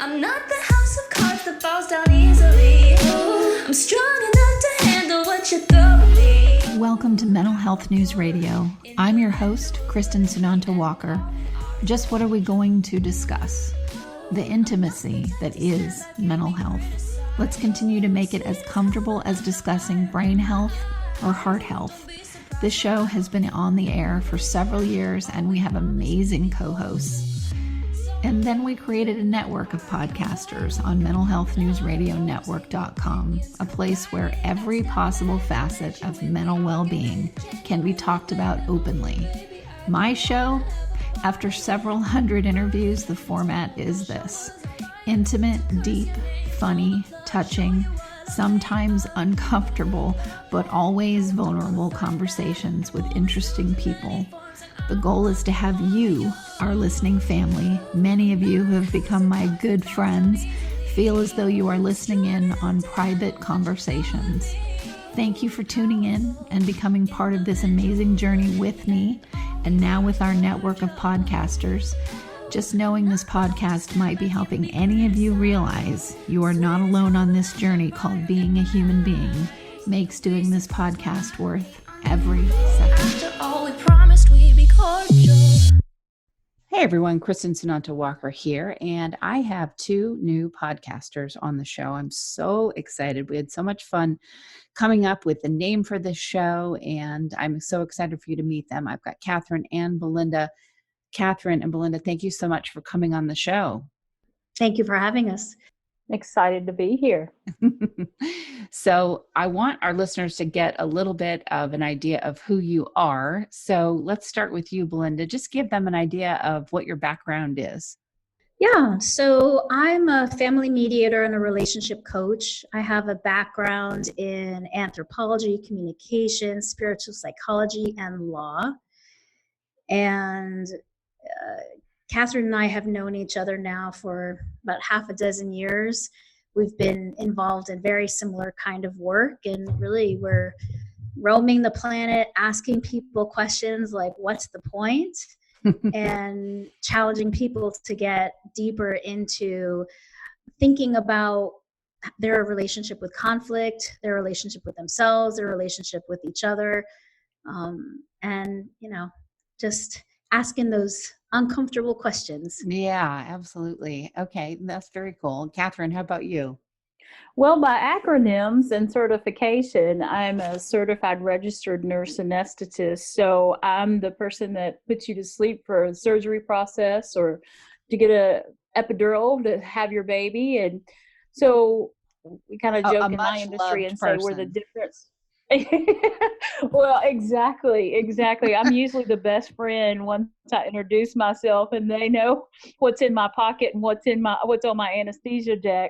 I'm not the house of cards that falls down easily. I'm strong enough to handle what you throw at me. Welcome to Mental Health News Radio. I'm your host, Kristen Sunanta Walker. Just what are we going to discuss? The intimacy that is mental health. Let's continue to make it as comfortable as discussing brain health or heart health. This show has been on the air for several years and we have amazing co-hosts. And then we created a network of podcasters on mentalhealthnewsradionetwork.com, a place where every possible facet of mental well-being can be talked about openly. My show, after several hundred interviews, the format is this: intimate, deep, funny, touching, sometimes uncomfortable, but always vulnerable conversations with interesting people. The goal is to have you, our listening family, many of you who have become my good friends, feel as though you are listening in on private conversations. Thank you for tuning in and becoming part of this amazing journey with me and now with our network of podcasters. Just knowing this podcast might be helping any of you realize you are not alone on this journey called being a human being makes doing this podcast worth every second. After all we promised, we'd be cordial. Hey everyone, Kristen Sunanta Walker here, and I have two new podcasters on the show. I'm so excited. We had so much fun coming up with the name for this show, and I'm so excited for you to meet them. I've got Catherine and Belinda. Catherine and Belinda, thank you so much for coming on the show. Thank you for having us. Excited to be here. So I want our listeners to get a little bit of an idea of who you are. So let's start with you, Belinda. Just give them an idea of what your background is. Yeah, so I'm a family mediator and a relationship coach. I have a background in anthropology, communication, spiritual psychology, and law. And Catherine and I have known each other now for about half a dozen years. We've been involved in very similar kind of work, and really we're roaming the planet, asking people questions like, what's the point? And challenging people to get deeper into thinking about their relationship with conflict, their relationship with themselves, their relationship with each other, and, just asking those uncomfortable questions. Yeah, absolutely. Okay, that's very cool. Catherine, how about you? Well, by acronyms and certification, I'm a certified registered nurse anesthetist. So I'm the person that puts you to sleep for a surgery process or to get a epidural to have your baby. And so we kind of joke in my industry and say we're the difference. Well, exactly. I'm usually the best friend once I introduce myself and they know what's in my pocket and what's on my anesthesia deck.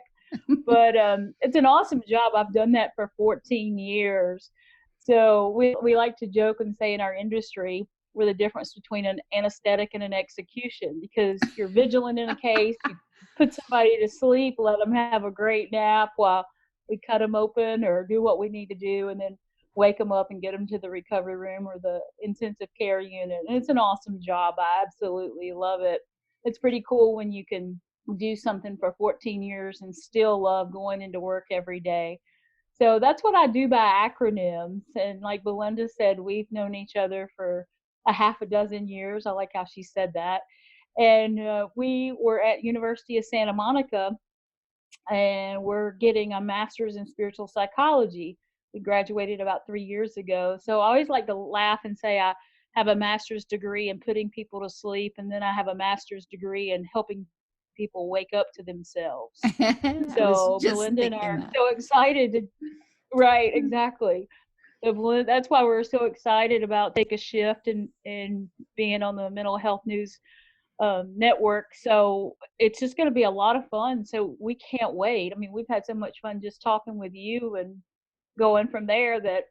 But it's an awesome job. I've done that for 14 years. So we like to joke and say in our industry, we're the difference between an anesthetic and an execution, because you're vigilant in a case, you put somebody to sleep, let them have a great nap while we cut them open or do what we need to do, and then wake them up and get them to the recovery room or the intensive care unit. And it's an awesome job. I absolutely love it. It's pretty cool when you can do something for 14 years and still love going into work every day. So that's what I do by acronyms. And like Belinda said, we've known each other for a half a dozen years. I like how she said that. And we were at University of Santa Monica, and we're getting a master's in spiritual psychology. We graduated about 3 years ago. So I always like to laugh and say I have a master's degree in putting people to sleep, and then I have a master's degree in helping people wake up to themselves. So Belinda and I are so excited. Right, exactly. So that's why we're so excited about Take a Shift and being on the Mental Health News network. So it's just going to be a lot of fun. So we can't wait. I mean, we've had so much fun just talking with you and going from there that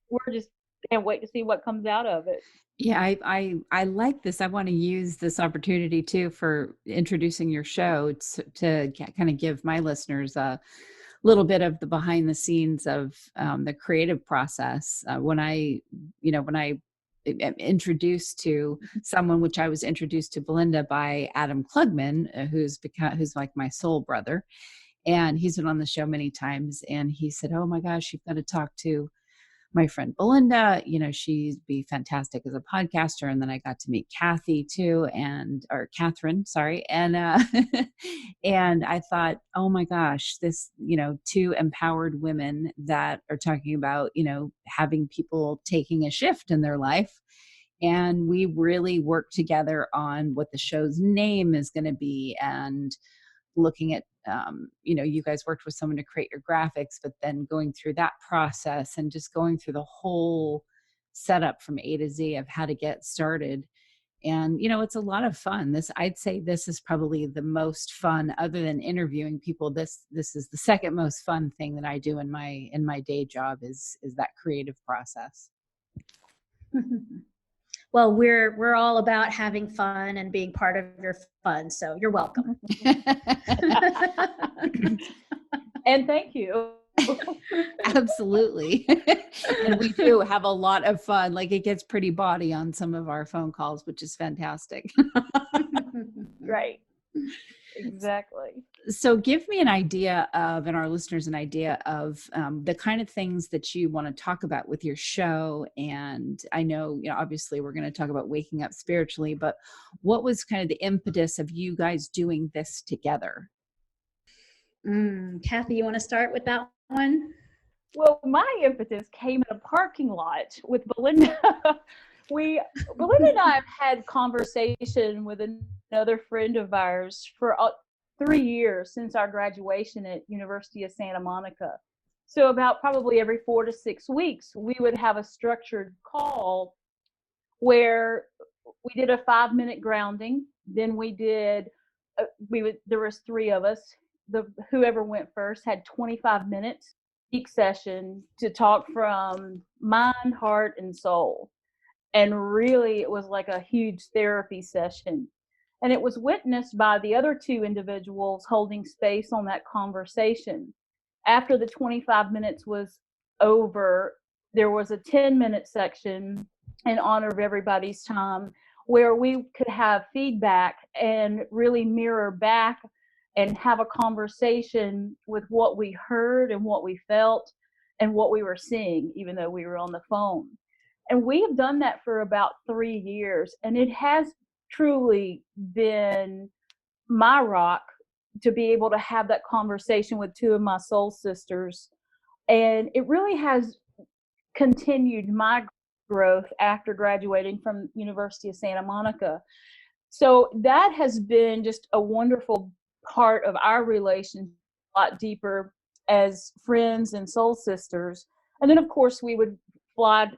we're just can't wait to see what comes out of it. Yeah, I like this. I want to use this opportunity too for introducing your show to kind of give my listeners a little bit of the behind the scenes of the creative process. When I introduced to someone, which I was introduced to Belinda by Adam Klugman, who's like my soul brother. And he's been on the show many times. And he said, oh my gosh, you've got to talk to my friend Belinda. She'd be fantastic as a podcaster. And then I got to meet Kathy too, or Catherine, sorry. And, and I thought, oh my gosh, this, two empowered women that are talking about, having people taking a shift in their life. And we really worked together on what the show's name is going to be, and looking at, you guys worked with someone to create your graphics, but then going through that process and just going through the whole setup from A to Z of how to get started. And, it's a lot of fun. I'd say this is probably the most fun, other than interviewing people. This is the second most fun thing that I do in my day job is that creative process. Well, we're all about having fun and being part of your fun, so you're welcome. And thank you. Absolutely. And we do have a lot of fun. Like, it gets pretty bawdy on some of our phone calls, which is fantastic. Right. Exactly. So give me an idea of, and our listeners an idea of, the kind of things that you want to talk about with your show. And I know, obviously we're going to talk about waking up spiritually, but what was kind of the impetus of you guys doing this together? Kathy, you want to start with that one? Well, my impetus came in a parking lot with Belinda. Belinda and I have had conversation with another friend of ours for 3 years since our graduation at University of Santa Monica. So about probably every 4 to 6 weeks, we would have a structured call where we did a 5-minute grounding. Then we did, there was 3 of us. Whoever went first had 25 minutes each session to talk from mind, heart, and soul. And really, it was like a huge therapy session. And it was witnessed by the other 2 individuals holding space on that conversation. After the 25 minutes was over, there was a 10-minute section in honor of everybody's time where we could have feedback and really mirror back and have a conversation with what we heard and what we felt and what we were seeing, even though we were on the phone. And we have done that for about 3 years, and it has truly been my rock to be able to have that conversation with 2 of my soul sisters. And it really has continued my growth after graduating from University of Santa Monica. So that has been just a wonderful part of our relationship, a lot deeper as friends and soul sisters. And then, of course, I would fly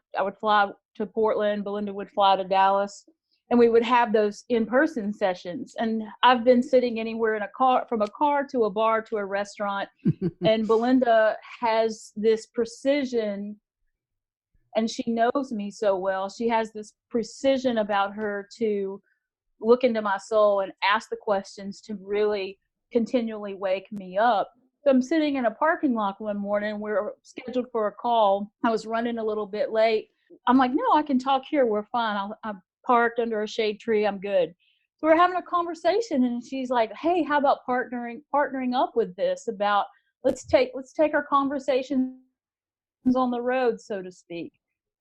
to Portland, Belinda would fly to Dallas, and we would have those in-person sessions. And I've been sitting anywhere in a car, from a car to a bar to a restaurant, and Belinda has this precision, and she knows me so well. She has this precision about her to look into my soul and ask the questions to really continually wake me up. So I'm sitting in a parking lot one morning. We were scheduled for a call. I was running a little bit late. I'm like, no, I can talk here. We're fine. I'm parked under a shade tree. I'm good. So we're having a conversation, and she's like, hey, how about partnering up with this about let's take our conversations on the road, so to speak.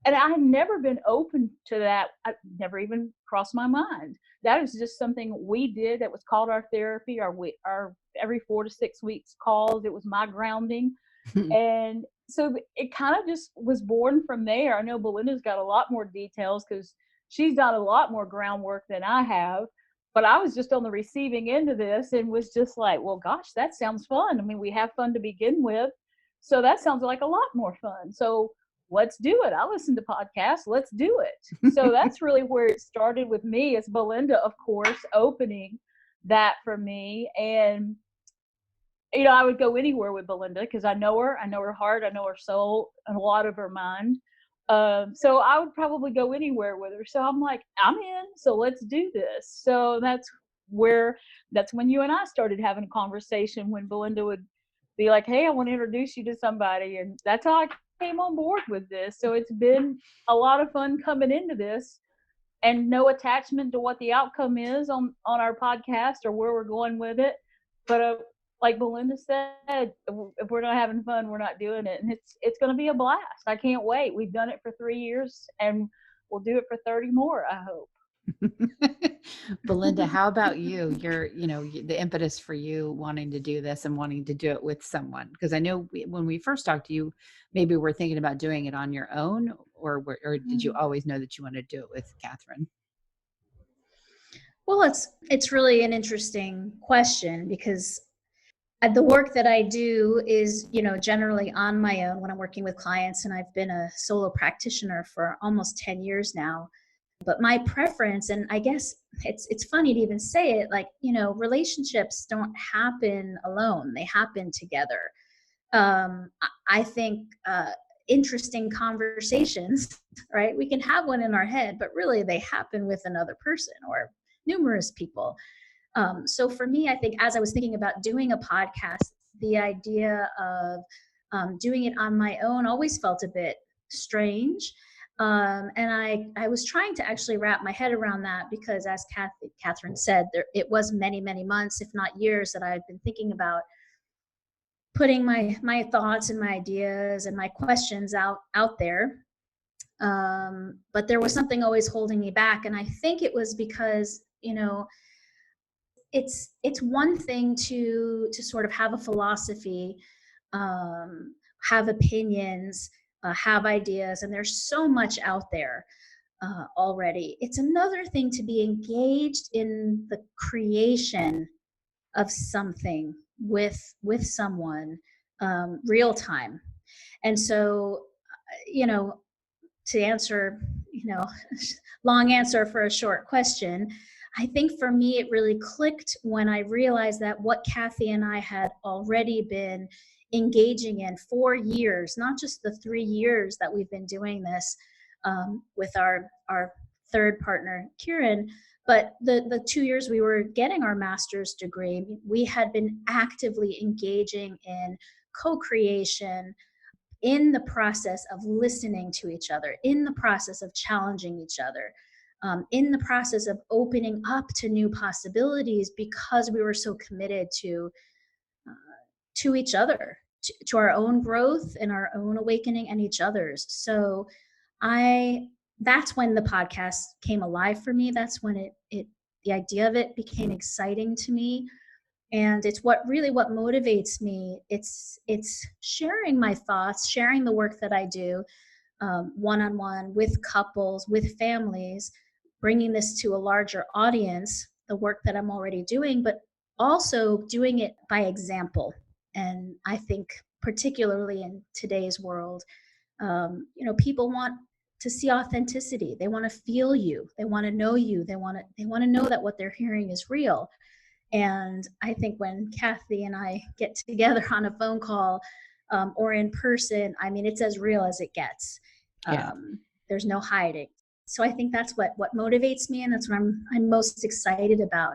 And I had never been open to that. I never even crossed my mind. That was just something we did. That was called our therapy, our every 4 to 6 weeks calls. It was my grounding. And so it kind of just was born from there. I know Belinda's got a lot more details because she's done a lot more groundwork than I have. But I was just on the receiving end of this and was just like, well, gosh, that sounds fun. I mean, we have fun to begin with. So that sounds like a lot more fun. So let's do it. I listen to podcasts. Let's do it. So that's really where it started with me, as Belinda, of course, opening that for me. And, I would go anywhere with Belinda because I know her heart, I know her soul, and a lot of her mind. So I would probably go anywhere with her. So I'm like, I'm in, so let's do this. So that's when you and I started having a conversation, when Belinda would be like, hey, I want to introduce you to somebody. And that's how I came on board with this. So it's been a lot of fun coming into this, and no attachment to what the outcome is on our podcast or where we're going with it. But like Belinda said, if we're not having fun, we're not doing it. And it's going to be a blast. I can't wait. We've done it for 3 years, and we'll do it for 30 more, I hope. Belinda, how about you? The impetus for you wanting to do this and wanting to do it with someone, because I know when we first talked to you, maybe we're thinking about doing it on your own, or did you always know that you wanted to do it with Catherine? Well, it's really an interesting question, because the work that I do is, generally on my own when I'm working with clients, and I've been a solo practitioner for almost 10 years now. But my preference, and I guess it's funny to even say it, like, relationships don't happen alone. They happen together. I think interesting conversations, right? We can have one in our head, but really they happen with another person or numerous people. So for me, I think as I was thinking about doing a podcast, the idea of doing it on my own always felt a bit strange. And I was trying to actually wrap my head around that, because as Catherine said, it was many, many months, if not years, that I had been thinking about putting my thoughts and my ideas and my questions out there. But there was something always holding me back. And I think it was because, it's one thing to sort of have a philosophy, have opinions, have ideas, and there's so much out there already. It's another thing to be engaged in the creation of something with someone, real time. And so, to answer, long answer for a short question, I think for me, it really clicked when I realized that what Kathy and I had already been engaging in for years, not just the 3 years that we've been doing this with our third partner, Kieran, but the 2 years we were getting our master's degree, we had been actively engaging in co-creation, in the process of listening to each other, in the process of challenging each other, in the process of opening up to new possibilities, because we were so committed to each other, to our own growth and our own awakening and each other's. So that's when the podcast came alive for me. That's when the idea of it became exciting to me. And it's what motivates me. It's sharing my thoughts, sharing the work that I do, one-on-one with couples, with families, bringing this to a larger audience, the work that I'm already doing, but also doing it by example. And I think particularly in today's world, people want to see authenticity. They want to feel you. They want to know you. They want to know that what they're hearing is real. And I think when Kathy and I get together on a phone call or in person, I mean, it's as real as it gets. Yeah. There's no hiding. So I think that's what motivates me, and that's what I'm most excited about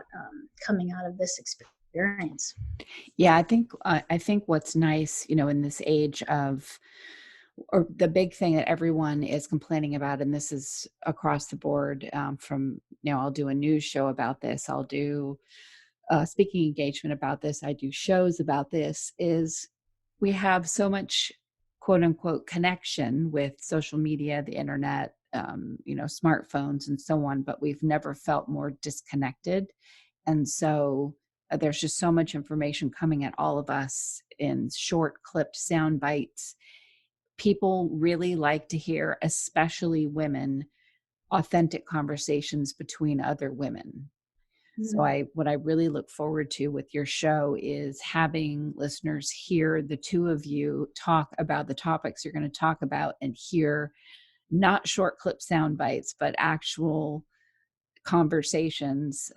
coming out of this experience. Yeah, I think what's nice, in this age of, or the big thing that everyone is complaining about, and this is across the board, from, I'll do a news show about this, I'll do speaking engagement about this, I do shows about this, is we have so much quote unquote connection with social media, the internet, smartphones and so on, but we've never felt more disconnected. And so there's just so much information coming at all of us in short clipped sound bites. People really like to hear, especially women, authentic conversations between other women. So what I really look forward to with your show is having listeners hear the two of you talk about the topics you're going to talk about, and hear not short clip sound bites, but actual conversations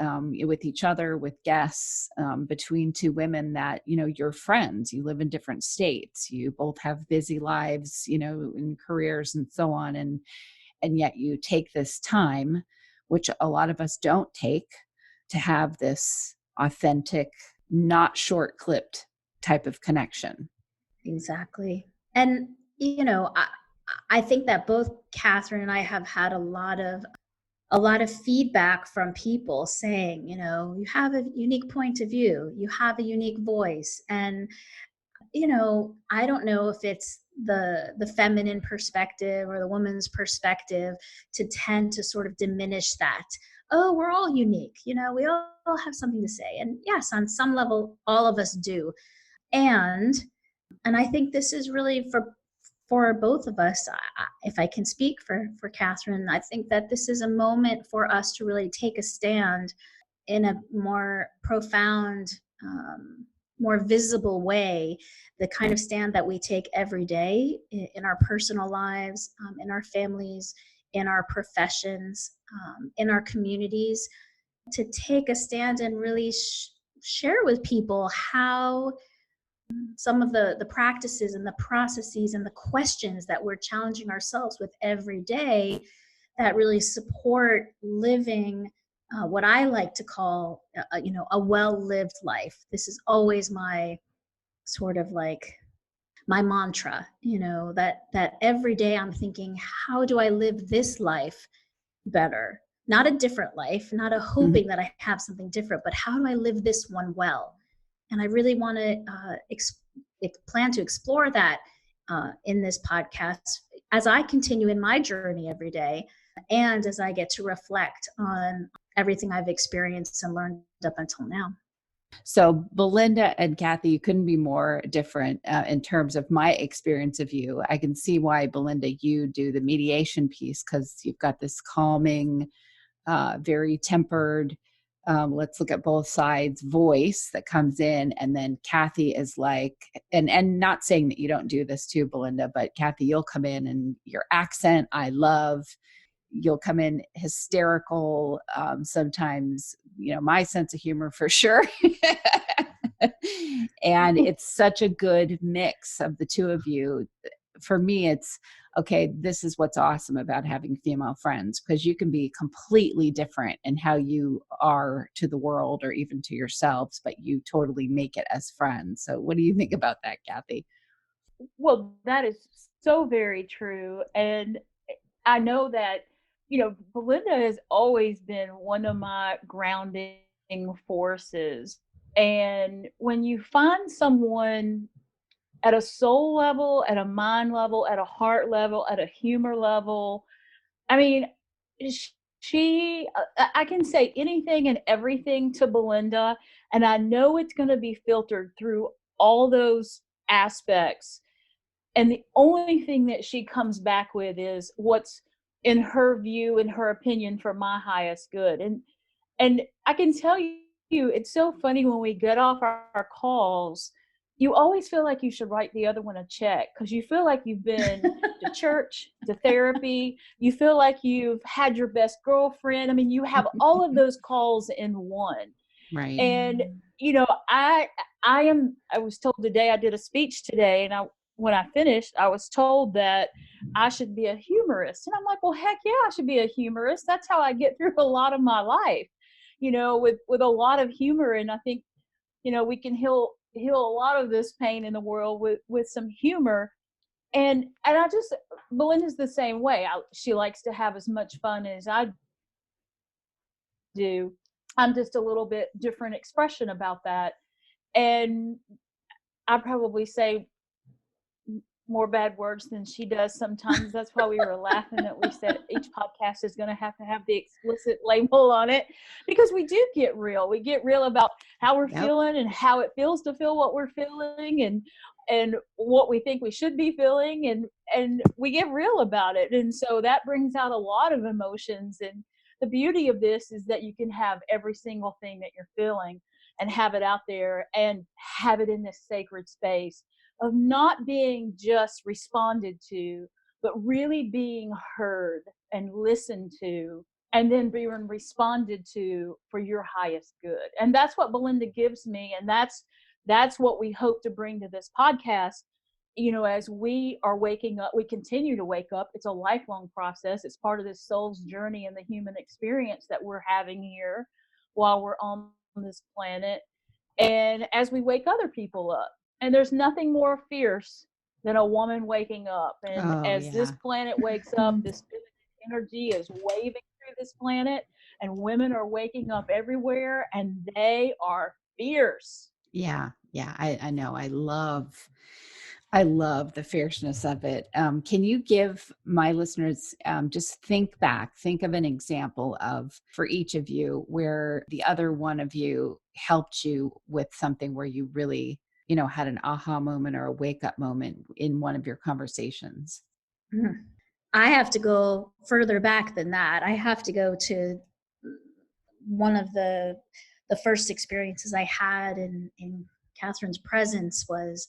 with each other, with guests, between two women that, you're friends, you live in different states, you both have busy lives, in careers and so on. And yet you take this time, which a lot of us don't take, to have this authentic, not short clipped type of connection. Exactly. And, you know, I think that both Catherine and I have had a lot of feedback from people saying, you know, you have a unique point of view, you have a unique voice. And, you know, I don't know if it's the feminine perspective or the woman's perspective to tend to sort of diminish that. Oh, we're all unique, you know, we all have something to say. And yes, on some level, all of us do. And I think this is really for both of us. If I can speak for Catherine, I think that this is a moment for us to really take a stand in a more profound, more visible way, the kind of stand that we take every day in our personal lives, in our families, in our professions, in our communities, to take a stand and really share with people how some of the practices and the processes and the questions that we're challenging ourselves with every day that really support living what I like to call, you know, a well-lived life. This is always my sort of like my mantra, you know, that every day I'm thinking, how do I live this life better? Not a different life, not a hoping that I have something different, but how do I live this one well? And I really want to plan to explore that in this podcast as I continue in my journey every day, and as I get to reflect on everything I've experienced and learned up until now. So Belinda and Kathy, you couldn't be more different in terms of my experience of you. I can see why, Belinda, you do the mediation piece, because you've got this calming, very tempered, let's look at both sides voice that comes in. And then Kathy is like, and not saying that you don't do this too, Belinda, but Kathy, you'll come in and your accent, I love. You'll come in hysterical. Sometimes, you know, my sense of humor for sure. And it's such a good mix of the two of you. For me, it's okay. This is what's awesome about having female friends, because you can be completely different in how you are to the world or even to yourselves, but you totally make it as friends. So what do you think about that, Kathy? Well, that is so very true. And I know that, you know, Belinda has always been one of my grounding forces. And when you find someone at a soul level, at a mind level, at a heart level, at a humor level, I mean, I can say anything and everything to Belinda, and I know it's going to be filtered through all those aspects. And the only thing that she comes back with is what's in her view, in her opinion, for my highest good. And I can tell you, it's so funny when we get off our calls, you always feel like you should write the other one a check, because you feel like you've been to church, to therapy. You feel like you've had your best girlfriend. I mean, you have all of those calls in one. Right. And, you know, I was told today, I did a speech today, and when I finished, I was told that I should be a humorist. And I'm like, well, heck yeah, I should be a humorist. That's how I get through a lot of my life, you know, with a lot of humor. And I think, you know, we can heal a lot of this pain in the world with some humor. And I just, Belinda's the same way. She likes to have as much fun as I do. I'm just a little bit different expression about that. And I probably say more bad words than she does sometimes. That's why we were laughing that we said each podcast is going to have the explicit label on it, because we do get real. We get real about how we're feeling and how it feels to feel what we're feeling, and what we think we should be feeling, and we get real about it. And so that brings out a lot of emotions. And the beauty of this is that you can have every single thing that you're feeling and have it out there and have it in this sacred space of not being just responded to, but really being heard and listened to, and then being responded to for your highest good. And that's what Belinda gives me. And that's what we hope to bring to this podcast. You know, as we are waking up, we continue to wake up. It's a lifelong process. It's part of this soul's journey and the human experience that we're having here while we're on this planet. And as we wake other people up, and there's nothing more fierce than a woman waking up. And Oh, as this yeah. planet wakes up, this feminine energy is waving through this planet, and women are waking up everywhere, and they are fierce. Yeah. Yeah. I know. I love the fierceness of it. Can you give my listeners, just think of an example of, for each of you, where the other one of you helped you with something where you really, had an aha moment or a wake up moment in one of your conversations? Mhm. I have to go further back than that. I have to go to one of the first experiences I had in Catherine's presence was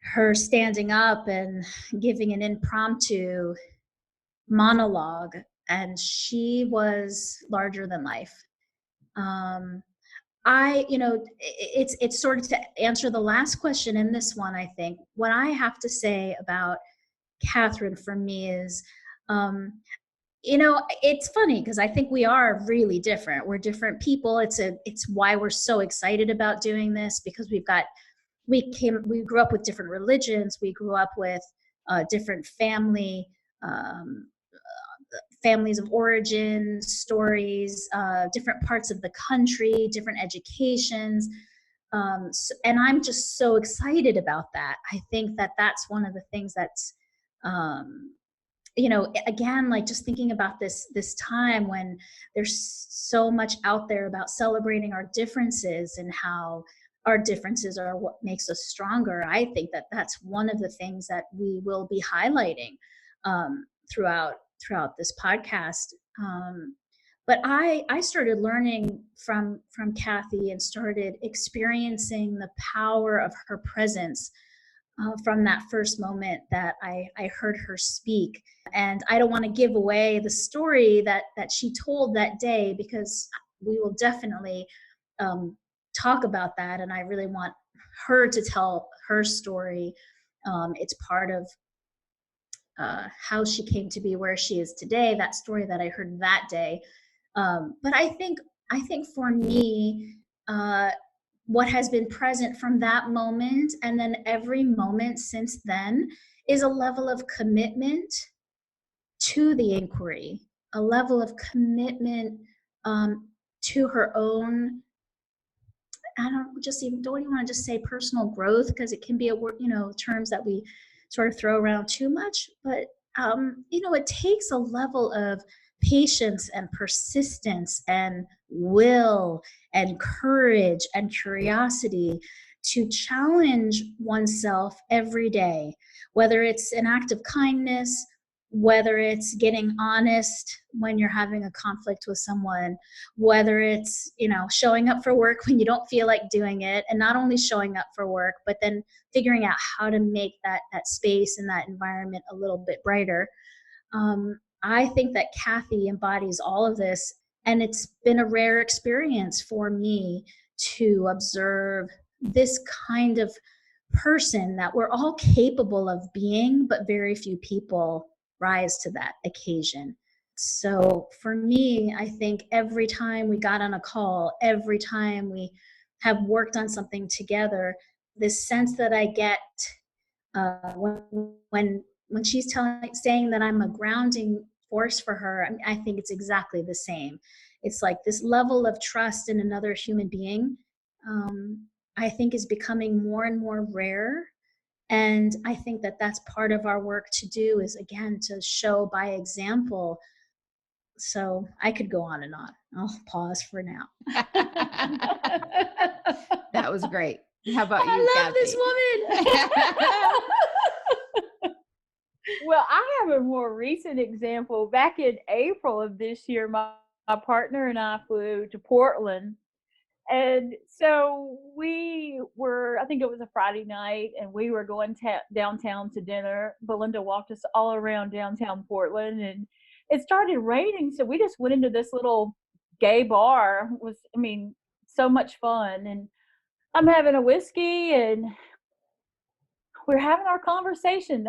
her standing up and giving an impromptu monologue, and she was larger than life. Um, it's sort of to answer the last question in this one. I think what I have to say about Catherine for me is, um, it's funny because I think we are really different. We're different people. It's why we're so excited about doing this, because we grew up with different religions. We grew up with different um, families of origin, stories, different parts of the country, different educations. And I'm just so excited about that. I think that that's one of the things that's, um, again, like just thinking about this time when there's so much out there about celebrating our differences and how our differences are what makes us stronger. I think that that's one of the things that we will be highlighting um, throughout this podcast. But I started learning from Kathy and started experiencing the power of her presence from that first moment that I heard her speak. And I don't want to give away the story that she told that day, because we will definitely um, talk about that. And I really want her to tell her story. It's part of how she came to be where she is today, that story that I heard that day. But I think for me, what has been present from that moment and then every moment since then is a level of commitment to the inquiry, a level of commitment to her own. I don't even want to just say personal growth, because it can be a word, terms that we sort of throw around too much. But it takes a level of patience and persistence and will and courage and curiosity to challenge oneself every day, whether it's an act of kindness, whether it's getting honest when you're having a conflict with someone, whether it's showing up for work when you don't feel like doing it, and not only showing up for work but then figuring out how to make that space and that environment a little bit brighter. I think that Kathy embodies all of this, and it's been a rare experience for me to observe this kind of person that we're all capable of being, but very few people rise to that occasion. So for me, I think every time we got on a call, every time we have worked on something together, this sense that I get when she's saying that I'm a grounding force for her, I think it's exactly the same. It's like this level of trust in another human being. I think is becoming more and more rare. And I think that that's part of our work to do, is again to show by example. So I could go on and on. I'll pause for now. That was great. How about you, I love Kathy? this woman. Well, I have a more recent example. Back in April of this year, my partner and I flew to Portland. And so I think it was a Friday night, and we were going downtown to dinner. Belinda walked us all around downtown Portland, and it started raining. So we just went into this little gay bar. So much fun. And I'm having a whiskey, and we're having our conversation.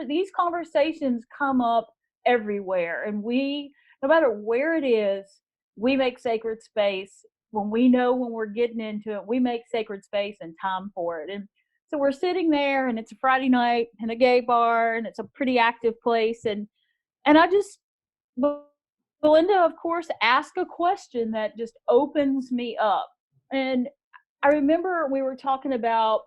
These conversations come up everywhere, and no matter where it is, we make sacred space. When we know when we're getting into it, we make sacred space and time for it. And So we're sitting there, and it's a Friday night in a gay bar, and it's a pretty active place. And I just, Belinda, of course, asked a question that just opens me up. And I remember we were talking about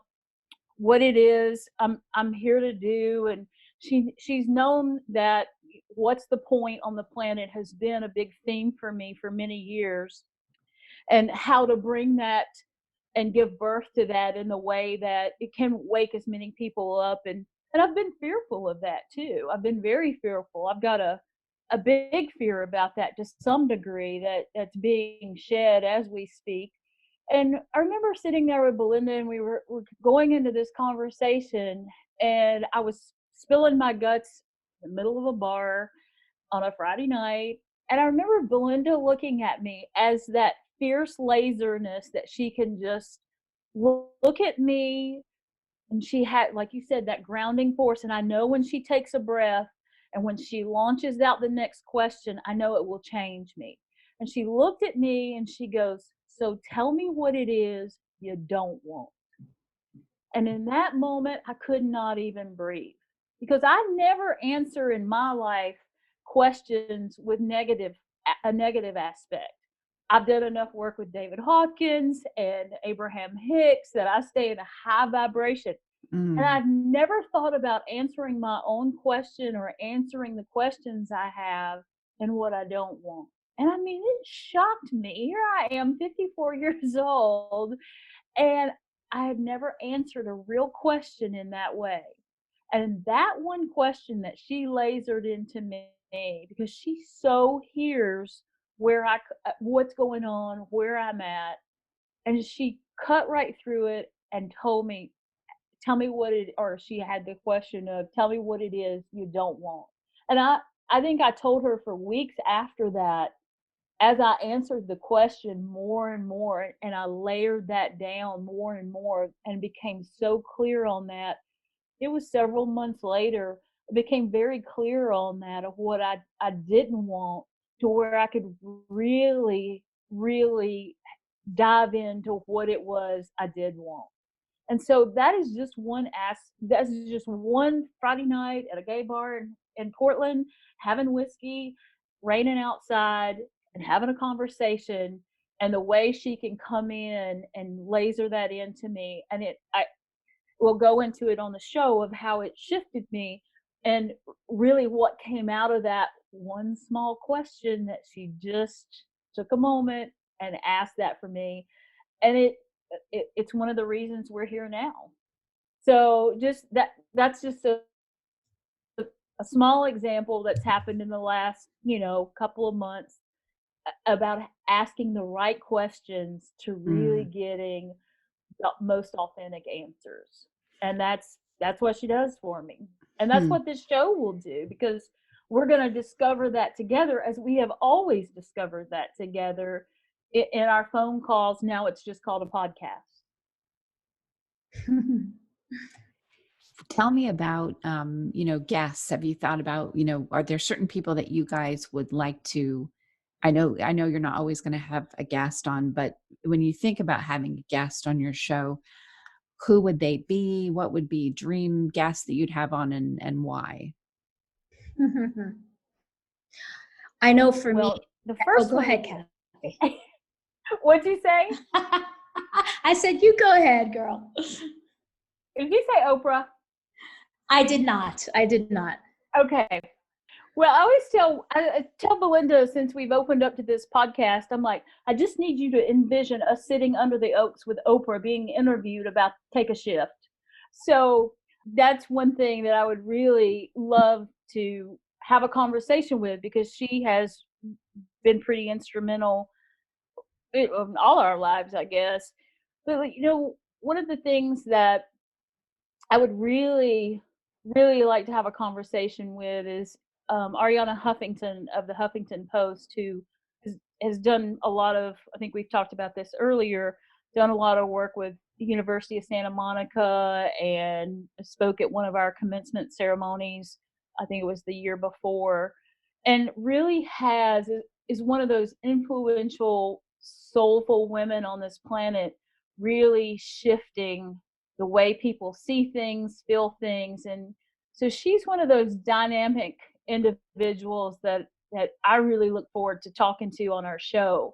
what it is I'm here to do, and she's known that what's the point on the planet has been a big theme for me for many years, and how to bring that and give birth to that in the way that it can wake as many people up. And I've been fearful of that too. I've been very fearful. I've got a big fear about that to some degree that's being shed as we speak. And I remember sitting there with Belinda, and we're going into this conversation, and I was spilling my guts in the middle of a bar on a Friday night. And I remember Belinda looking at me as that fierce laserness that she can just look at me. And she had, like you said, that grounding force. And I know when she takes a breath and when she launches out the next question, I know it will change me. And she looked at me and she goes, "So tell me what it is you don't want." And in that moment, I could not even breathe, because I never answer in my life questions with a negative aspect. I've done enough work with David Hawkins and Abraham Hicks that I stay in a high vibration. And I've never thought about answering my own question or answering the questions I have and what I don't want. And I mean, it shocked me. Here I am, 54 years old, and I had never answered a real question in that way. And that one question that she lasered into me, because she so hears what's going on, where I'm at, and she cut right through it and told me, tell me what it, or she had the question of, tell me what it is you don't want. And I think I told her for weeks after that, as I answered the question more and more, and I layered that down more and more and became so clear on that, it was several months later, it became very clear on that of what I didn't want, to where I could really, really dive into what it was I did want. And so that's just one Friday night at a gay bar in Portland, having whiskey, raining outside, and having a conversation. And the way she can come in and laser that into me, and I will go into it on the show of how it shifted me, and really what came out of that one small question that she just took a moment and asked that for me. And it's one of the reasons we're here now. So just that's just a small example that's happened in the last, couple of months, about asking the right questions to really getting the most authentic answers. And that's what she does for me. And that's what this show will do, because we're going to discover that together, as we have always discovered that together in our phone calls. Now it's just called a podcast. Tell me about, guests. Have you thought about, are there certain people that you guys would like to, I know you're not always going to have a guest on, but when you think about having a guest on your show, who would they be? What would be dream guests that you'd have on, and why? I know for Well, me. the first Go one. ahead, Kathy. What'd you say? I said, you go ahead, girl. Did you say Oprah? I did not. Okay. Well, I tell Belinda, since we've opened up to this podcast, I'm like, I just need you to envision us sitting under the oaks with Oprah being interviewed about Take a Shift. So that's one thing that I would really love to have a conversation with, because she has been pretty instrumental in all our lives, I guess. But one of the things that I would really, really like to have a conversation with is Ariana Huffington of the Huffington Post, who has done a lot of, I think we've talked about this earlier, done a lot of work with the University of Santa Monica, and spoke at one of our commencement ceremonies, I think it was the year before, and really is one of those influential, soulful women on this planet, really shifting the way people see things, feel things. And so she's one of those dynamic individuals that I really look forward to talking to on our show.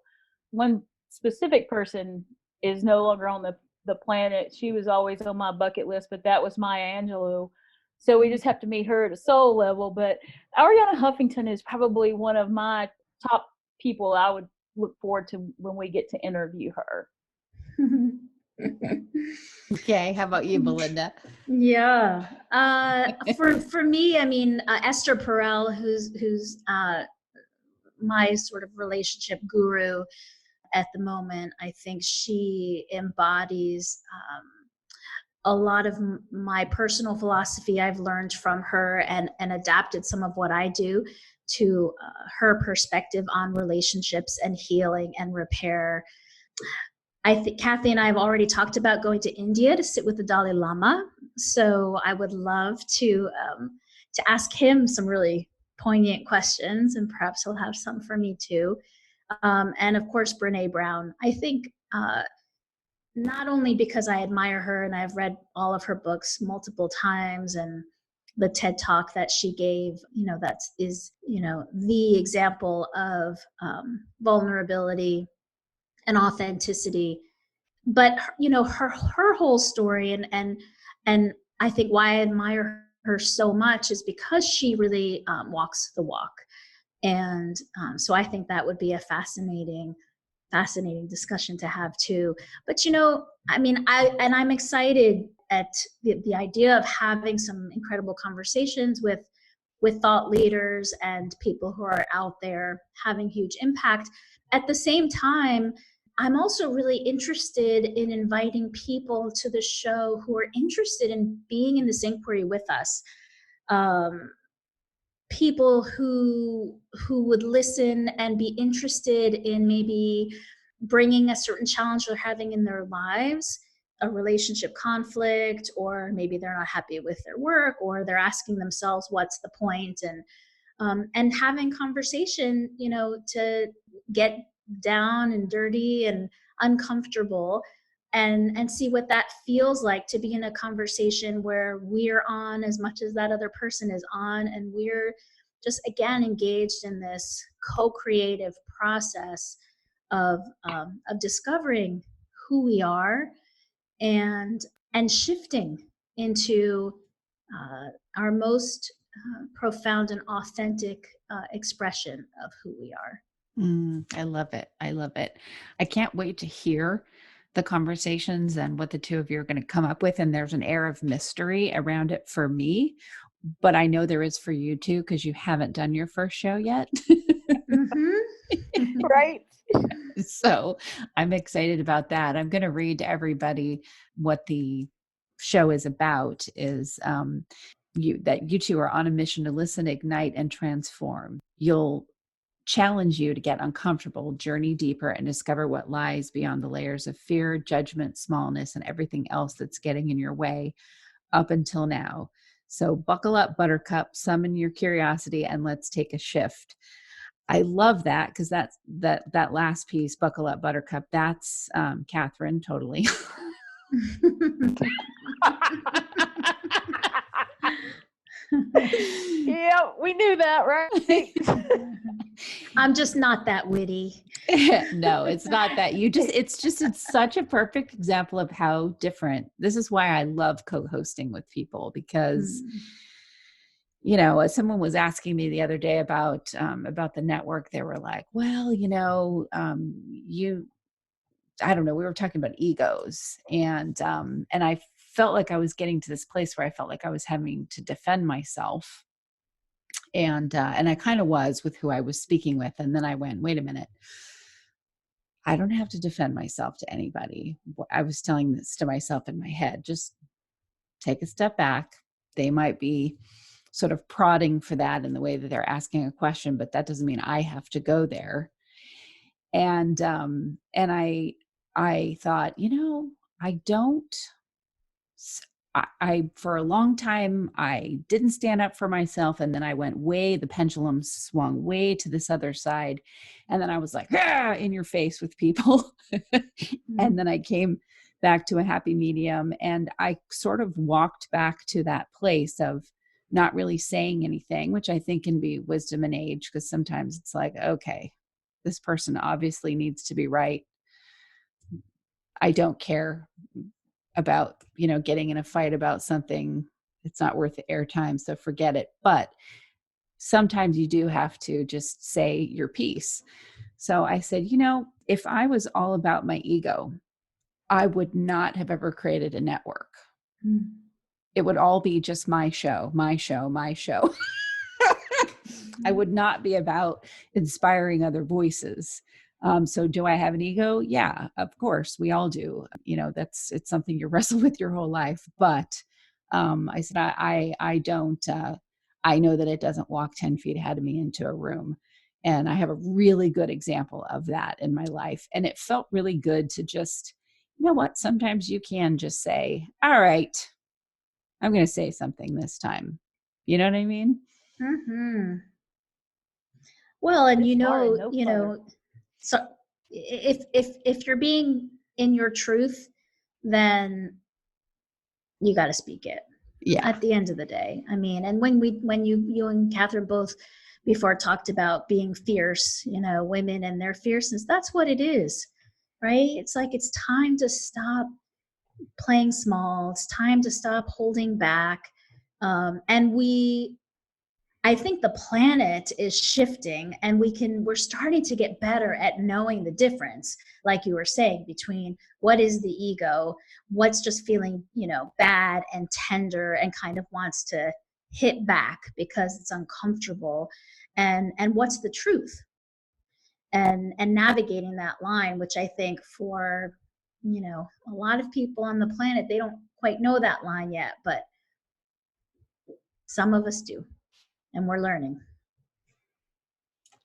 One specific person is no longer on the planet. She was always on my bucket list, but that was Maya Angelou. So we just have to meet her at a soul level. But Ariana Huffington is probably one of my top people I would look forward to when we get to interview her. Okay, how about you, Belinda? Yeah. For me, I mean, Esther Perel, who's my sort of relationship guru at the moment. I think she embodies a lot of my personal philosophy I've learned from her, and adapted some of what I do to her perspective on relationships and healing and repair. I think Kathy and I have already talked about going to India to sit with the Dalai Lama. So I would love to ask him some really poignant questions, and perhaps he'll have some for me too. And of course, Brene Brown. I think not only because I admire her and I've read all of her books multiple times, and the TED Talk that she gave, that is, the example of vulnerability and authenticity, but her whole story, and I think why I admire her so much is because she really walks the walk. And so I think that would be a fascinating discussion to have too. But I mean, I'm excited at the idea of having some incredible conversations with thought leaders and people who are out there having huge impact. At the same time, I'm also really interested in inviting people to the show who are interested in being in this inquiry with us. People who would listen and be interested in maybe bringing a certain challenge they're having in their lives, a relationship conflict, or maybe they're not happy with their work, or they're asking themselves what's the point, and having conversation, to get down and dirty and uncomfortable, and see what that feels like to be in a conversation where we're on as much as that other person is on, and we're just again engaged in this co-creative process of discovering who we are, and shifting into our most profound and authentic expression of who we are. I love it. I love it. I can't wait to hear the conversations and what the two of you are going to come up with. And there's an air of mystery around it for me, but I know there is for you too, because you haven't done your first show yet. Mm-hmm. Right. So I'm excited about that. I'm going to read to everybody what the show is about. Is you two are on a mission to listen, ignite, and transform. You'll challenge you to get uncomfortable, journey deeper, and discover what lies beyond the layers of fear, judgment, smallness, and everything else that's getting in your way up until now. So buckle up, Buttercup, summon your curiosity, and let's take a shift. I love that, because that's that last piece, buckle up, Buttercup. That's Catherine, totally. Yeah, we knew that, right? I'm just not that witty. No, it's not that. It's such a perfect example of how different. This is why I love co-hosting with people, because someone was asking me the other day about the network. They were like, well, I don't know, we were talking about egos, and I felt like I was getting to this place where I felt like I was having to defend myself. And I kind of was with who I was speaking with. And then I went, wait a minute, I don't have to defend myself to anybody. I was telling this to myself in my head, just take a step back. They might be sort of prodding for that in the way that they're asking a question, but that doesn't mean I have to go there. And I thought, I don't, I for a long time, I didn't stand up for myself. And then I went the pendulum swung way to this other side. And then I was like, in your face with people. And then I came back to a happy medium. And I sort of walked back to that place of not really saying anything, which I think can be wisdom and age, because sometimes it's like, okay, this person obviously needs to be right. I don't care about, getting in a fight about something. It's not worth the airtime, so forget it. But sometimes you do have to just say your piece. So I said, if I was all about my ego, I would not have ever created a network. It would all be just my show, my show, my show. I would not be about inspiring other voices. So do I have an ego? Yeah, of course. We all do. It's something you wrestle with your whole life. But I said, I don't, I know that it doesn't walk 10 feet ahead of me into a room. And I have a really good example of that in my life. And it felt really good to just, what? Sometimes you can just say, all right, I'm going to say something this time. You know what I mean? Mm-hmm. Well, and It's hard, no clutter. so if you're being in your truth, then you got to speak it. Yeah. At the end of the day, I mean, and when you and Catherine both before talked about being fierce, women and their fierceness, that's what it is, right? It's like it's time to stop playing small. It's time to stop holding back. And I think the planet is shifting, and we're starting to get better at knowing the difference, like you were saying, between what is the ego, what's just feeling, bad and tender and kind of wants to hit back because it's uncomfortable, and what's the truth, and navigating that line, which I think for, a lot of people on the planet, they don't quite know that line yet, but some of us do, and we're learning.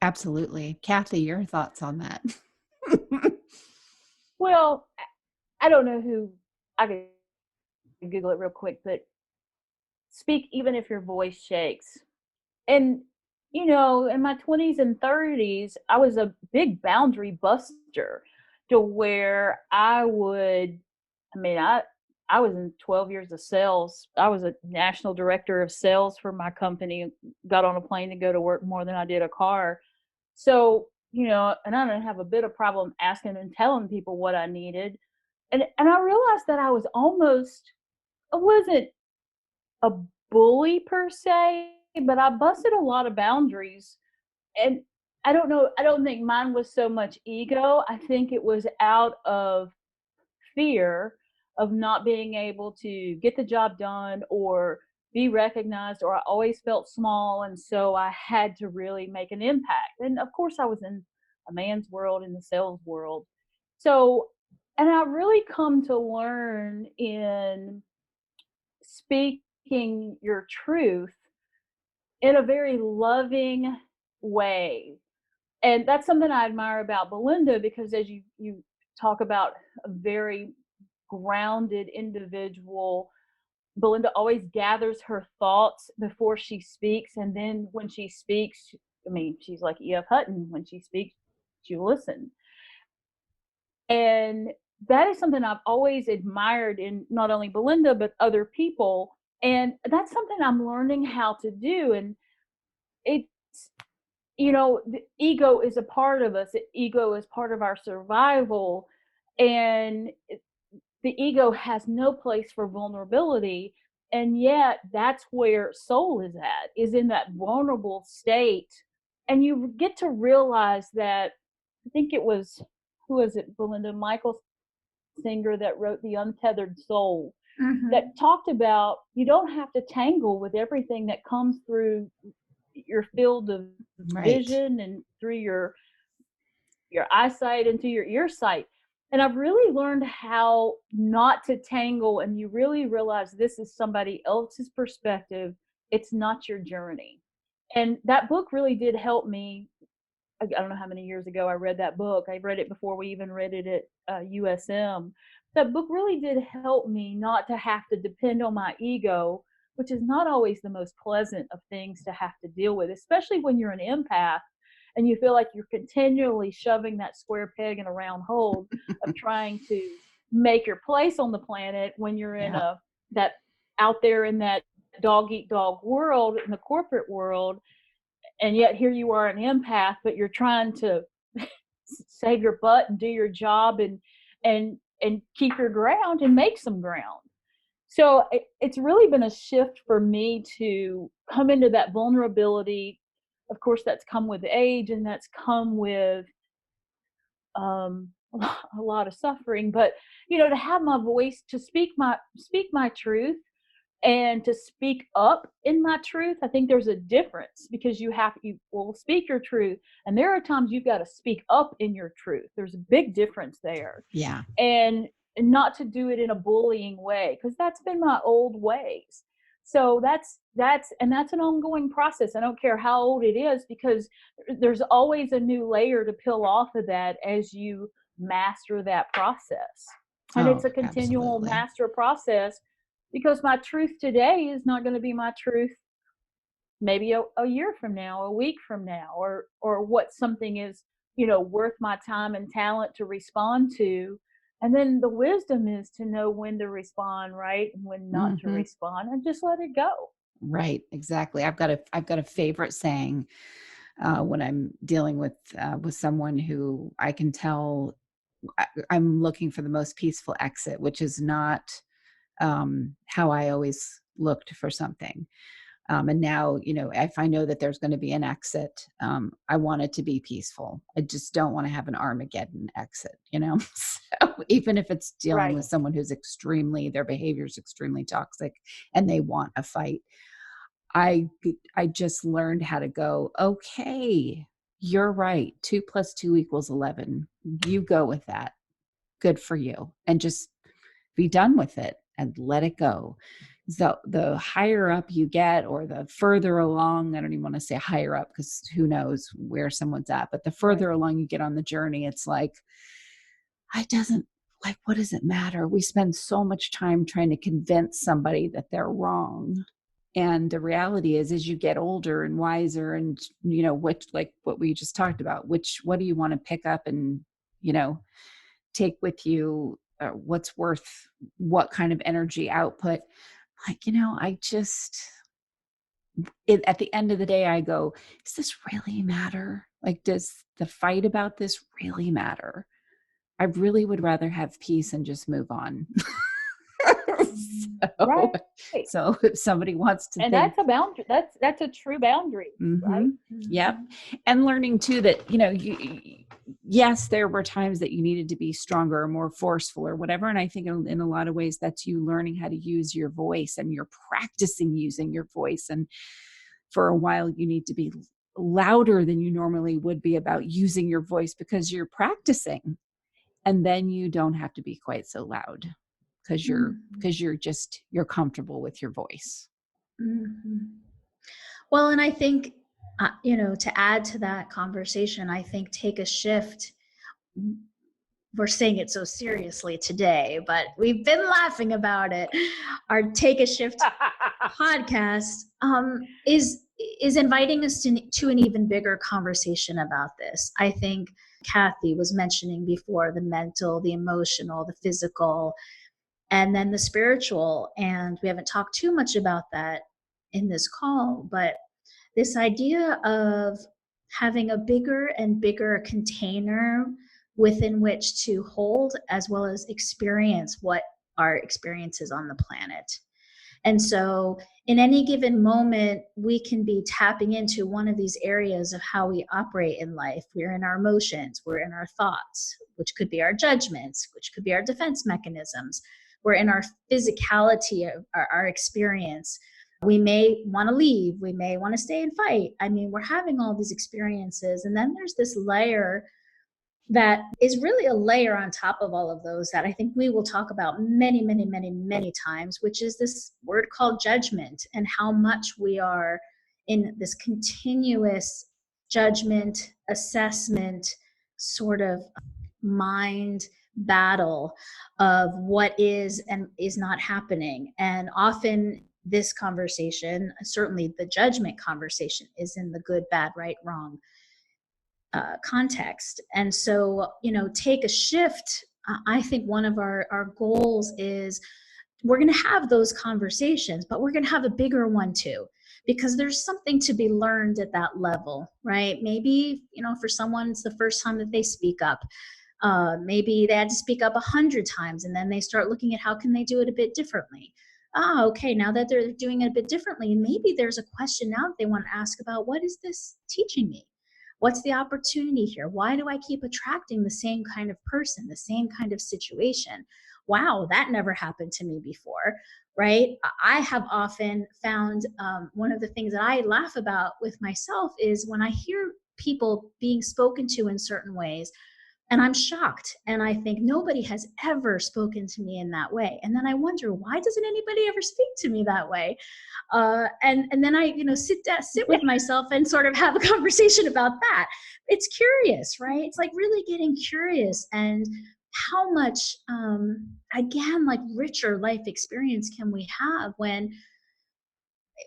Absolutely. Kathy, your thoughts on that? Well, I don't know who, I could Google it real quick, but speak even if your voice shakes. And, in my 20s and 30s, I was a big boundary buster to where I was in 12 years of sales. I was a national director of sales for my company, got on a plane to go to work more than I did a car. So, and I didn't have a bit of problem asking and telling people what I needed. And I realized that I wasn't a bully per se, but I busted a lot of boundaries. And I don't know, I don't think mine was so much ego. I think it was out of fear of not being able to get the job done or be recognized, or I always felt small. And so I had to really make an impact. And of course, I was in a man's world, in the sales world. So, and I really come to learn in speaking your truth in a very loving way. And that's something I admire about Belinda, because as you talk about a very grounded individual, Belinda always gathers her thoughts before she speaks. And then when she speaks, she's like E.F. Hutton. When she speaks, you listen. And that is something I've always admired in not only Belinda, but other people. And that's something I'm learning how to do. And it's, the ego is a part of us. The ego is part of our survival. And the ego has no place for vulnerability. And yet that's where soul is in that vulnerable state. And you get to realize that, I think it was, who was it, Belinda Michael Singer, that wrote The Untethered Soul, that talked about you don't have to tangle with everything that comes through your field of vision and through your eyesight and through your ear sight. And I've really learned how not to tangle, and you really realize this is somebody else's perspective. It's not your journey. And that book really did help me. I don't know how many years ago I read that book. I read it before we even read it at USM. That book really did help me not to have to depend on my ego, which is not always the most pleasant of things to have to deal with, especially when you're an empath and you feel like you're continually shoving that square peg in a round hole of trying to make your place on the planet when you're in Yeah. that out there in that dog eat dog world, in the corporate world. And yet here you are, an empath, but you're trying to save your butt and do your job and keep your ground and make some ground. So it's really been a shift for me to come into that vulnerability. Of course, that's come with age, and that's come with a lot of suffering. But to have my voice, to speak my truth, and to speak up in my truth. I think there's a difference, because you will speak your truth, and there are times you've got to speak up in your truth. There's a big difference there. Yeah. And not to do it in a bullying way, because that's been my old ways. So that's an ongoing process. I don't care how old it is, because there's always a new layer to peel off of that as you master that process. And it's a continual Absolutely. master process, because my truth today is not going to be my truth maybe a year from now, a week from now, or what something is, worth my time and talent to respond to. And then the wisdom is to know when to respond, right, and when not to respond, and just let it go. Right. Exactly. I've got a favorite saying when I'm dealing with someone who I can tell I'm looking for the most peaceful exit, which is not how I always looked for something. And now, if I know that there's going to be an exit, I want it to be peaceful. I just don't want to have an Armageddon exit, So even if it's dealing with someone who's their behavior is extremely toxic and they want a fight, I just learned how to go, okay, you're right. 2 + 2 = 11. You go with that. Good for you. And just be done with it and let it go. So the higher up you get, or the further along, I don't even want to say higher up, because who knows where someone's at, but the further along you get on the journey, it's like, what does it matter? We spend so much time trying to convince somebody that they're wrong. And the reality is, as you get older and wiser, and like what we just talked about, what do you want to pick up and take with you, what's worth what kind of energy output. Like, at the end of the day, I go, does this really matter? Like, does the fight about this really matter? I really would rather have peace and just move on. So if somebody wants to, and that's a boundary. That's a true boundary, right? Yep. And learning too that yes, there were times that you needed to be stronger or more forceful or whatever. And I think in a lot of ways, that's you learning how to use your voice, and you're practicing using your voice. And for a while, you need to be louder than you normally would be about using your voice, because you're practicing. And then you don't have to be quite so loud, because you're comfortable with your voice. Well, and I think, to add to that conversation, I think take a shift. We're saying it so seriously today, but we've been laughing about it. Our Take a Shift podcast is inviting us to an even bigger conversation about this. I think Kathy was mentioning before the mental, the emotional, the physical, and then the spiritual. And we haven't talked too much about that in this call, but this idea of having a bigger and bigger container within which to hold, as well as experience what our experience is on the planet. And so in any given moment, we can be tapping into one of these areas of how we operate in life. We're in our emotions, we're in our thoughts, which could be our judgments, which could be our defense mechanisms. We're in our physicality of our experience. We may want to leave, we may want to stay and fight. I mean, we're having all these experiences. And then there's this layer that is really a layer on top of all of those that I think we will talk about many, many, many, many times, which is this word called judgment, and how much we are in this continuous judgment, assessment, sort of mind battle of what is and is not happening. And often this conversation, certainly the judgment conversation, is in the good, bad, right, wrong context. And so, take a shift I think one of our goals is we're going to have those conversations, but we're going to have a bigger one too, because there's something to be learned at that level, right? Maybe, for someone, it's the first time that they speak up. Maybe they had to speak up 100 times, and then they start looking at how can they do it a bit differently. Okay, now that they're doing it a bit differently, maybe there's a question now that they want to ask about, what is this teaching me? What's the opportunity here? Why do I keep attracting the same kind of person, the same kind of situation? Wow, that never happened to me before, right? I have often found one of the things that I laugh about with myself is when I hear people being spoken to in certain ways, and I'm shocked. And I think nobody has ever spoken to me in that way. And then I wonder, why doesn't anybody ever speak to me that way? And then I, sit with myself and sort of have a conversation about that. It's curious, right? It's like really getting curious, and how much, again, like richer life experience can we have when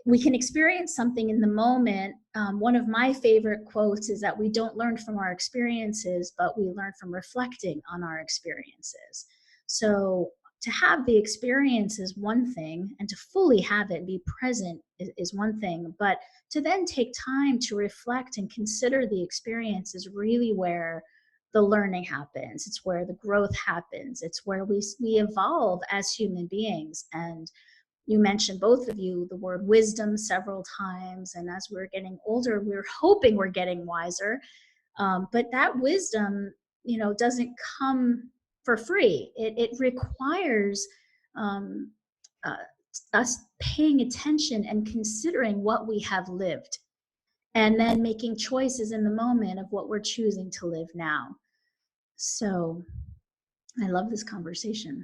we can experience something in the moment. One of my favorite quotes is that we don't learn from our experiences, but we learn from reflecting on our experiences. So to have the experience is one thing, and to fully have it, be present is one thing, but to then take time to reflect and consider the experience is really where the learning happens. It's where the growth happens. It's where we evolve as human beings. And you mentioned, both of you, the word wisdom several times. And as we're getting older, we're hoping we're getting wiser. But that wisdom, doesn't come for free. It requires uh, us paying attention and considering what we have lived, and then making choices in the moment of what we're choosing to live now. So I love this conversation.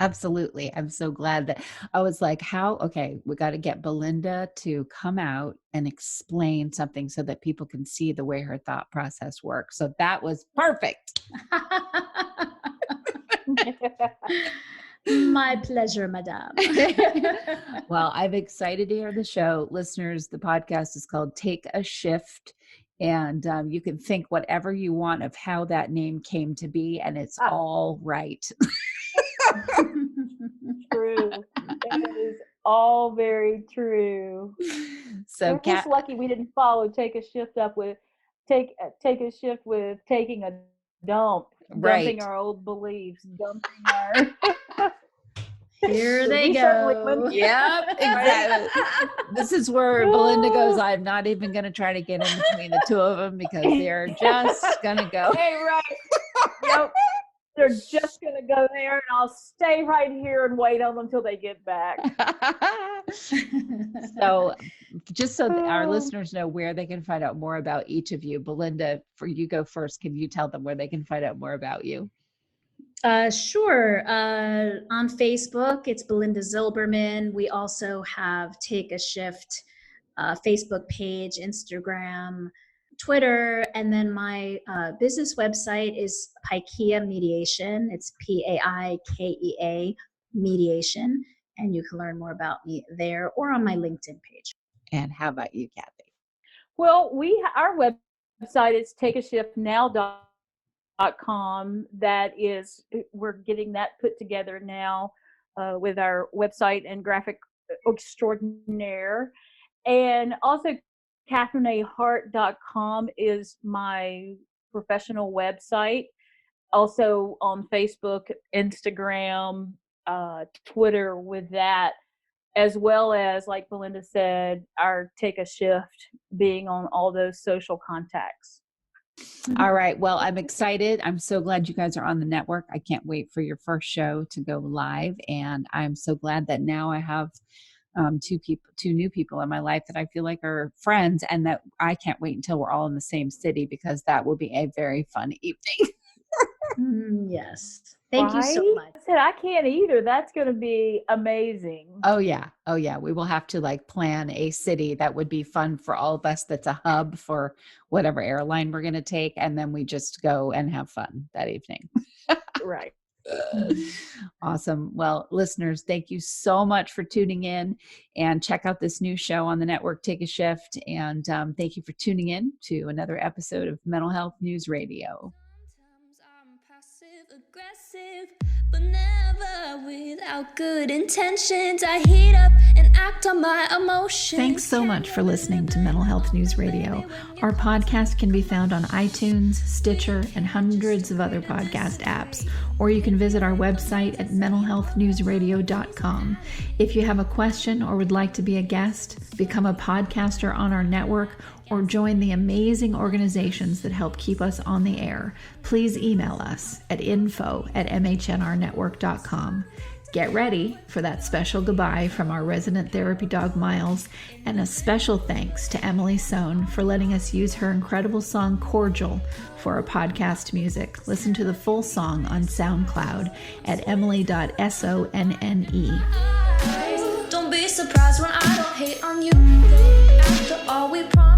Absolutely. I'm so glad that I was like, okay, we got to get Belinda to come out and explain something so that people can see the way her thought process works. So that was perfect. My pleasure, madame. Well, I'm excited to hear the show. Listeners, the podcast is called Take a Shift. And you can think whatever you want of how that name came to be, and it's all right. True. It is all very true. So we're just lucky we didn't follow take a shift with taking a dump, dumping our old beliefs, dumping our Here they go. Yep, exactly. This is where Belinda goes, I'm not even going to try to get in between the two of them because they're just going to go. Hey, right. Yep. They're just going to go there, and I'll stay right here and wait on them till they get back. So just so that our listeners know where they can find out more about each of you, Belinda, for you go first. Can you tell them where they can find out more about you? Sure. On Facebook, it's Belinda Zilberman. We also have Take a Shift Facebook page, Instagram, Twitter, and then my business website is Paikea Mediation. It's Paikea Mediation, and you can learn more about me there or on my LinkedIn page. And how about you, Kathy? Well, our website is takeashiftnow.com. That is, we're getting that put together now with our website and graphic extraordinaire. And also KatherineAHart.com is my professional website. Also on Facebook, Instagram, Twitter with that, as well as, like Belinda said, our Take a Shift being on all those social contacts. All right. Well, I'm excited. I'm so glad you guys are on the network. I can't wait for your first show to go live. And I'm so glad that now I have two new people in my life that I feel like are friends, and that I can't wait until we're all in the same city, because that will be a very fun evening. Yes. Thank you so much. I said I can't either. That's going to be amazing. Oh yeah. We will have to plan a city that would be fun for all of us. That's a hub for whatever airline we're going to take. And then we just go and have fun that evening. Right. Awesome. Well, listeners, thank you so much for tuning in, and check out this new show on the network, Take a Shift. And thank you for tuning in to another episode of Mental Health News Radio. Sometimes I'm passive. But never without good intentions. I heat up and act on my emotions. Thanks so much for listening to Mental Health News Radio. Our podcast can be found on iTunes, Stitcher, and hundreds of other podcast apps, or you can visit our website at mentalhealthnewsradio.com. If you have a question or would like to be a guest, become a podcaster on our network, or join the amazing organizations that help keep us on the air, please email us at info@mhnrnetwork.com. Get ready for that special goodbye from our resident therapy dog, Miles, and a special thanks to Emily Sohn for letting us use her incredible song, Cordial, for our podcast music. Listen to the full song on SoundCloud at emily.sonne. Don't be surprised when I don't hate on you. After all we promised.